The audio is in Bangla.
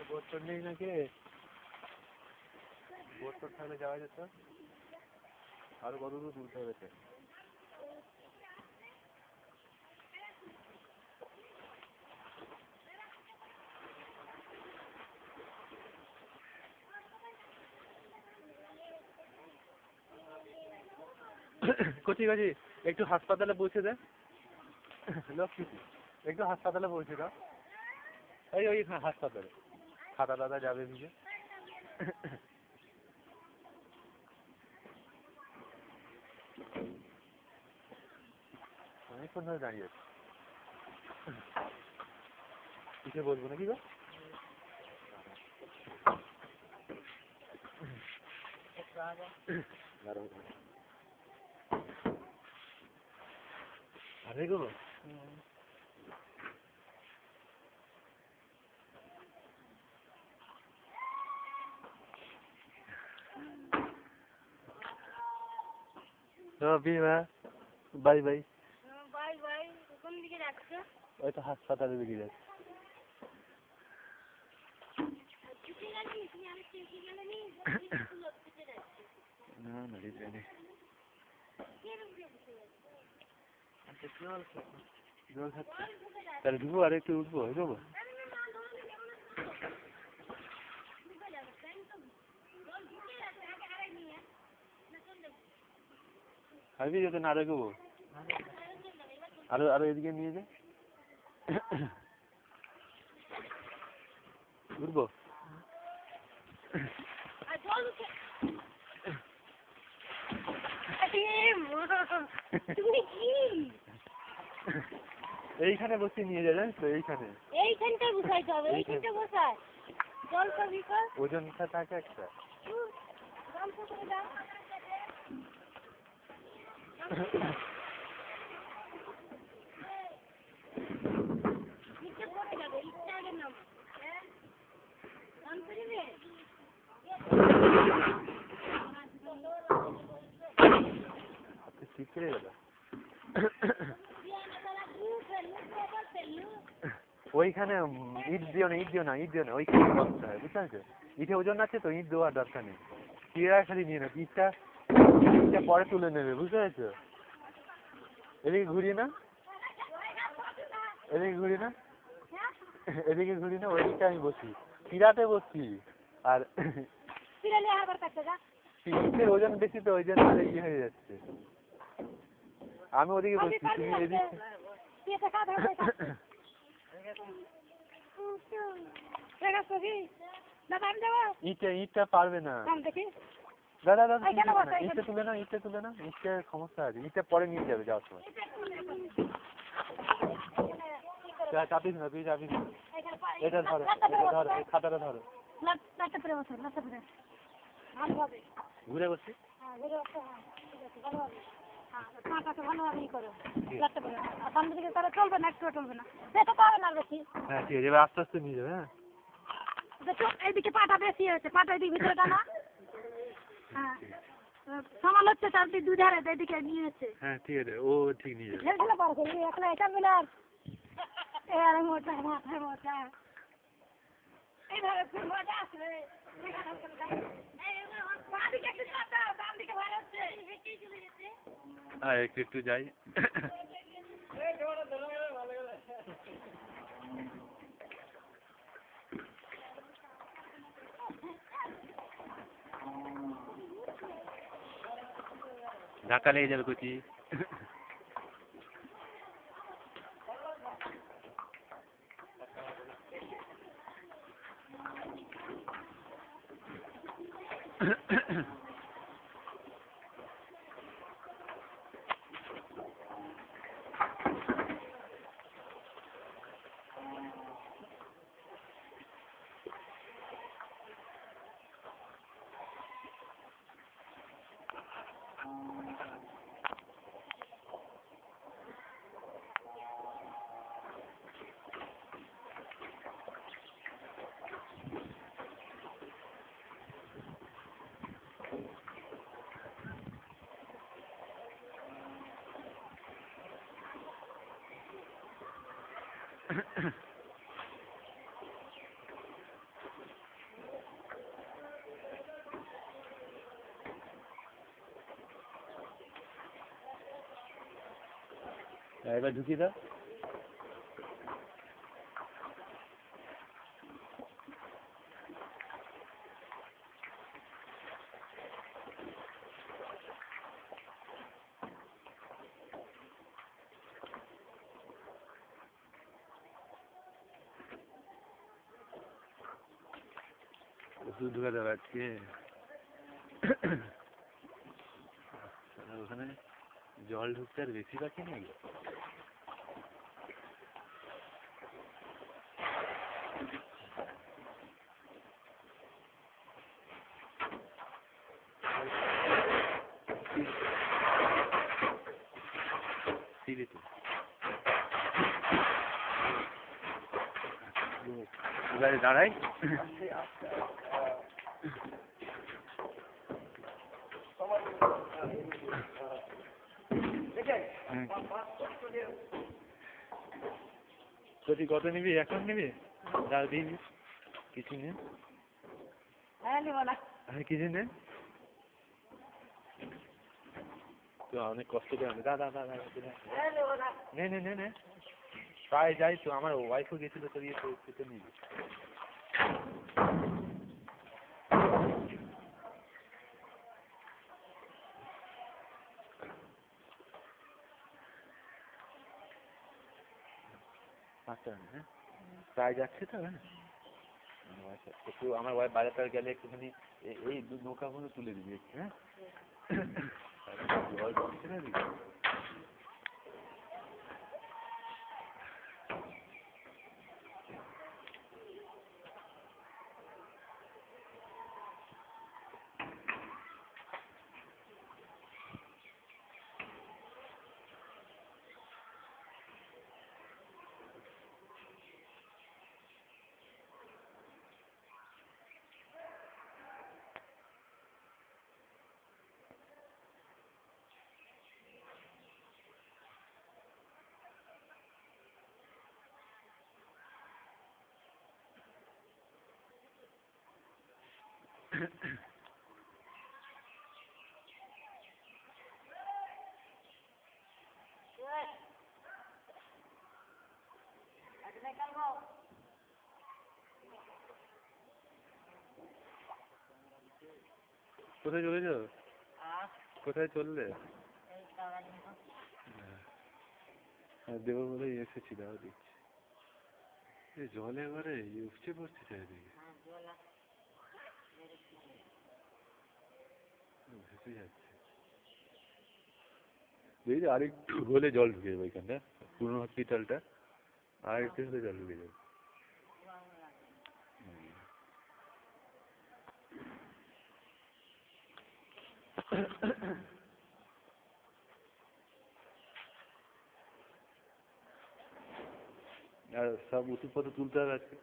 বোট নেই নাকি বোট থাকলে যাওয়া যেত আরো কত দূর তুলতে হবে কচি কচি একটু হাসপাতালে পৌঁছে দে লক্ষ্মী একটু হাসপাতালে পৌঁছে দাও এই ওই হাসপাতালে খাতা দাদা যাবে ভিজে অনেকক্ষণ ধরে দাঁড়িয়ে আছে কিছু বলবো নাকি গো আরে গো বাই বাই বাই বাই কোন দিকে যাচ্ছে ওই তো হাসপাতালে দিকে যাচ্ছে না না জল খাচ্ছে তাহলে ঢুকবো আর একটু উঠবো ঢুকবো খাবি যেতে না রেখবো আরো আরো এদিকে নিয়ে যা উঠবো এইখানে বসে নিয়ে যা জানিস তো এইখানে এইখানটা বসাইতে হবে এইখানটা বসায় জল খাবি কর ওজনটা থাকে একটা শিখে গেল ওইখানে ইট দিও না ওইখানে বসতে হয় বুঝতে পারছো ইটে ওজন আছে তো ইট দেওয়ার দরকার নেই টিরা খালি নিয়ে নেবে ইটটা পরে তুলে নেবে বুঝতে পারছো এদিকে ঘুরিয়ে না ওইদিকে আমি বসি টিরাতে বসছি আর ইটের ওজন বেশি তো ওই জন্য ইয়ে হয়ে যাচ্ছে আমি ওদিকে বসছি তুমি এদিকে ইটটা পারবে না দাদা ইটটা তুলে না ইটটা সমস্যা আছে ইটটা পরে নিয়ে যাবে যাওয়ার সময় চাপিস না, তুই চাপিস না। এখানে এটা ধরো, এটা ধরো, এই খাতাটা ধরো। লাটটা পরে বসো, লাটটা পরে। ভালোভাবে। ঘুরে বসছি। হ্যাঁ, ঘুরে বসো, হ্যাঁ, ঠিক আছে, ভালোভাবে। হ্যাঁ, পাটাকে ভালোভাবে ই করো, লাটটা পরে। আর সামনের দিকে তারা চলবে না, একটুও চলবে না। সেটা তো হবে না বেশি। হ্যাঁ ঠিক আছে, এবার আস্তে আস্তে নিয়ে যাবে। হ্যাঁ দেখো, এইদিকে পাটা বেশি হয়েছে, পাটা এদিকে ভিতরে টানা। হ্যাঁ, সমান হচ্ছে চারদিক দুই ধারে, এদিকে নিয়ে হচ্ছে। হ্যাঁ ঠিক আছে, ও ঠিক নিয়ে যাবে। খেলছিল পারছে, একলা এটা মিলে আর আর মোটা মাথায় মোটা। এইভাবে খুব মজা আসবে। বাঁদিকে একটু চাপা, বাম দিকে ভালো হচ্ছে। হেঁটেই চলে যেতে। হ্যাঁ একটু একটু যাই। ধাক্কা লেগে যাবে কচি। এবার ঢুকিয়ে দাও। ওষুধ ঢুকে দেবে আজকে। ওখানে জল ঢুকতে আর বেশি বাকি নেই। এবারে দাঁড়াই। তুই কত নিবি? এখন নিবি? দাও দিবি কিছু নে। হ্যাঁ, নেবো না। হ্যাঁ কিছু নে। তো অনেক কষ্ট করে আনবে। দাদা দাদা হ্যাঁ, নেবো না। নে নে নে নে। প্রায় যাই তো, আমার ওয়াইফও গেছিল তো, ইয়ে তো নিবি। আচ্ছা হ্যাঁ, প্রায় যাচ্ছে তো। হ্যাঁ একটু আমার ওয়াইফ বাজারটার গেলে একটুখানি এই নৌকাগুলো তুলে দিবি একটু। হ্যাঁ জল ঢুকছে না দিবি। কোথায় চলেছ? কোথায় চললে? দেবো বলে এসেছি, দাও দিচ্ছি। এই জলে এবারে উপচে পড়ছে চারিদিকে, ভেসে যাচ্ছে। দেখি আরেকটু হলে জল ঢুকে যাবে ওইখানটা, পুরনো হসপিটালটা আর একটু হলে জল ঢুকে যাবে। আর সব ওষুধপত্র তুলতে হবে আজকে।